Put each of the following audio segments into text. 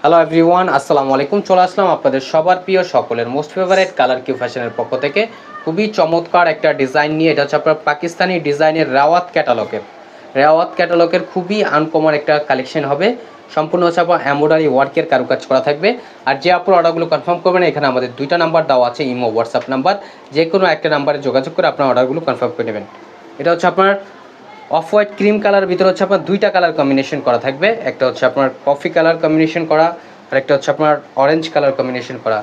Hello everyone, আসসালামু আলাইকুম। চলে আসলাম আপনাদের সবার প্রিয় সকলের মোস্ট ফেভারিট কালার কিউ ফ্যাশনের পক্ষ থেকে খুবই চমৎকার একটা ডিজাইন নিয়ে। এটা হচ্ছে আপনার পাকিস্তানি ডিজাইনের রাওয়াত ক্যাটালগের খুবই আনকমন একটা কালেকশন হবে। সম্পূর্ণ হচ্ছে আপনার এমব্রয়ডারি ওয়ার্কের কারুকাজ করা থাকবে। আর যে আপনার অর্ডারগুলো কনফার্ম করবেন, এখানে আমাদের দুইটা নাম্বার দেওয়া আছে, ইমো হোয়াটসঅ্যাপ নাম্বার। যে কোনো একটা নাম্বারে যোগাযোগ করে আপনার অর্ডারগুলো কনফার্ম করে নেবেন। এটা হচ্ছে আপনার অফ হোয়াইট ক্রিম কালার ভিতরে হচ্ছে আপনার দুইটা কালার কম্বিনেশন করা থাকবে। একটা হচ্ছে আপনার কফি কালার কম্বিনেশন করা, আর একটা হচ্ছে আপনার অরেঞ্জ কালার কম্বিনেশন করা।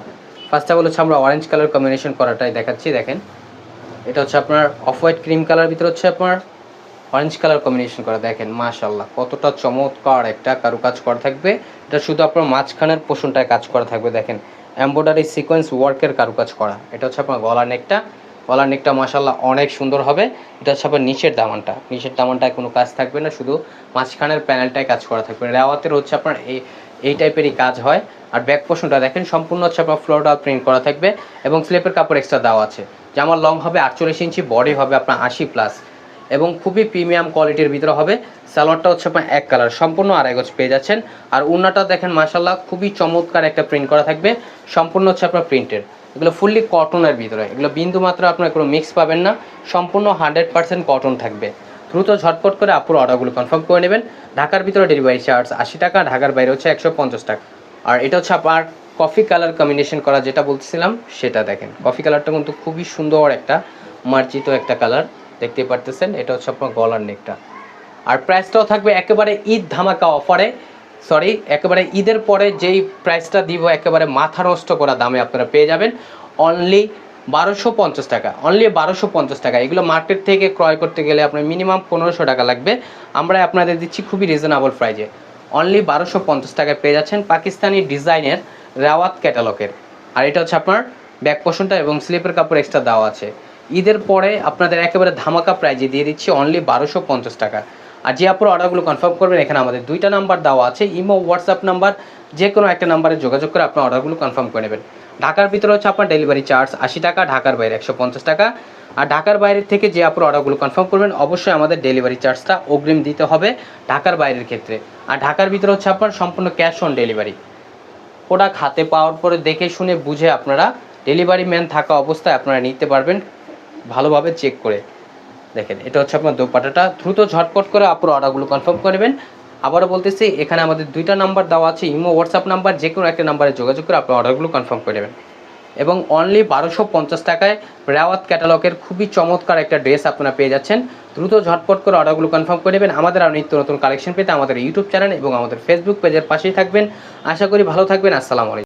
ফার্স্ট অফ অল হচ্ছে আমরা অরেঞ্জ কালার কম্বিনেশন করাটাই দেখাচ্ছি। দেখেন, এটা হচ্ছে আপনার অফ হোয়াইট ক্রিম কালার ভিতরে হচ্ছে আপনার অরেঞ্জ কালার কম্বিনেশন করা। দেখেন মাশাআল্লাহ কতটা চমৎকার একটা কারুকাজ করা থাকবে। এটা শুধু আপনার মাঝখানের পোর্শনটায় কাজ করা থাকবে। দেখেন এমব্রয়ডারি সিকোয়েন্স ওয়ার্কের কারুকাজ করা। এটা হচ্ছে আপনার গলার নেকটা মাশাআল্লাহ অনেক সুন্দর হবে। এটা হচ্ছে আপনার নিচের দামানটায় কোনো কাজ থাকবে না, শুধু মাঝখানের প্যানেলটায় কাজ করা থাকবে। রেওয়াতের হচ্ছে আপনার এই টাইপেরই কাজ হয়। আর ব্যাক পোর্শনটা দেখেন সম্পূর্ণ হচ্ছে আপনার ফ্লোরাল প্রিন্ট করা থাকবে এবং স্লিপের কাপড় এক্সট্রা দেওয়া আছে। জামার লং হবে 48 ইঞ্চি, বডি হবে আপনার 80+ এবং খুবই প্রিমিয়াম কোয়ালিটির ভিতরে হবে। সালোয়ারটা হচ্ছে আপনার এক কালার, সম্পূর্ণ আড়াই গজ পেয়ে যাচ্ছেন। আর ওড়নাটা দেখেন মাশাআল্লাহ খুবই চমৎকার একটা প্রিন্ট করা থাকবে, সম্পূর্ণ হচ্ছে আপনার প্রিন্টের। এগুলো ফুললি কটনের ভিতরে, এগুলো বিন্দু মাত্র আপনার কোনো মিক্স পাবেন না, সম্পূর্ণ 100% কটন থাকবে। দ্রুত ঝটপট করে আপুর অর্ডারগুলো কনফার্ম করে নেবেন। ঢাকার ভিতরে ডেলিভারি চার্জ 80 টাকা, ঢাকার বাইরে হচ্ছে 150 টাকা। আর এটা হচ্ছে আপনার কফি কালার কম্বিনেশন করা, যেটা বলতেছিলাম সেটা। দেখেন কফি কালারটা কিন্তু খুবই সুন্দর একটা মার্জিত একটা কালার, দেখতে পারতেছেন। এটা হচ্ছে আপনার গলার নেকটা। আর প্রাইসটাও থাকবে একেবারে ঈদ ধামাকা অফারে, একেবারে ঈদের পরে যেই প্রাইসটা দিব একেবারে মাথা নষ্ট করা দামে আপনারা পেয়ে যাবেন। অনলি 1250 টাকা, এগুলো মার্কেট থেকে ক্রয় করতে গেলে আপনার মিনিমাম 1500 টাকা লাগবে। আমরা আপনাদের দিচ্ছি খুবই রিজনেবল প্রাইজে, অনলি 1250 টাকায় পেয়ে যাচ্ছেন পাকিস্তানি ডিজাইনের রাওয়াত ক্যাটালগের। আর এটা হচ্ছে আপনার ব্যাক পোর্শনটা এবং স্লিপের কাপড় এক্সট্রা দেওয়া আছে। ঈদের পরে আপনাদের একেবারে ধামাকা প্রাইজে দিয়ে দিচ্ছি অনলি 1250 টাকা। আর যে আপনার অর্ডারগুলো কনফার্ম করবেন, এখানে আমাদের দুইটা নাম্বার দেওয়া আছে, ইমো হোয়াটসঅ্যাপ নাম্বার। যে কোনো একটা নাম্বারে যোগাযোগ করে আপনার অর্ডারগুলো কনফার্ম করে নেবেন। ঢাকার ভিতরে হচ্ছে আপনার ডেলিভারি চার্জ 80 টাকা, ঢাকার বাইরে 150 টাকা। আর ঢাকার বাইরের থেকে যে আপনার অর্ডারগুলো কনফার্ম করবেন, অবশ্যই আমাদের ডেলিভারি চার্জটা অগ্রিম দিতে হবে ঢাকার বাইরের ক্ষেত্রে। আর ঢাকার ভিতরে হচ্ছে আপনার সম্পূর্ণ ক্যাশ অন ডেলিভারি। প্রোডাক্ট হাতে পাওয়ার পরে দেখে শুনে বুঝে আপনারা ডেলিভারি ম্যান থাকা অবস্থায় আপনারা নিতে পারবেন, ভালোভাবে চেক করে। দেখেন এটা হচ্ছে আপনার দোপাট্টাটা। দ্রুত ঝটপট করে আপনার অর্ডারগুলো কনফার্ম করে নেবেন। আবারও বলতেছি, এখানে আমাদের দুইটা নাম্বার দেওয়া আছে, ইমো হোয়াটসঅ্যাপ নাম্বার। যে কোনো একটা নাম্বারে যোগাযোগ করে আপনার অর্ডারগুলো কনফার্ম করে নেবেন। এবং অনলি 1250 টাকায় রাওয়াত ক্যাটালগের খুবই চমৎকার একটা ড্রেস আপনারা পেয়ে যাচ্ছেন। দ্রুত ঝটপট করে অর্ডারগুলো কনফার্ম করে নেবেন। আমাদের আর নিত্য নতুন কালেকশন পেতে আমাদের ইউটিউব চ্যানেল এবং আমাদের ফেসবুক পেজের পাশেই থাকবেন। আশা করি ভালো থাকবেন। আসসালামু আলাইকুম।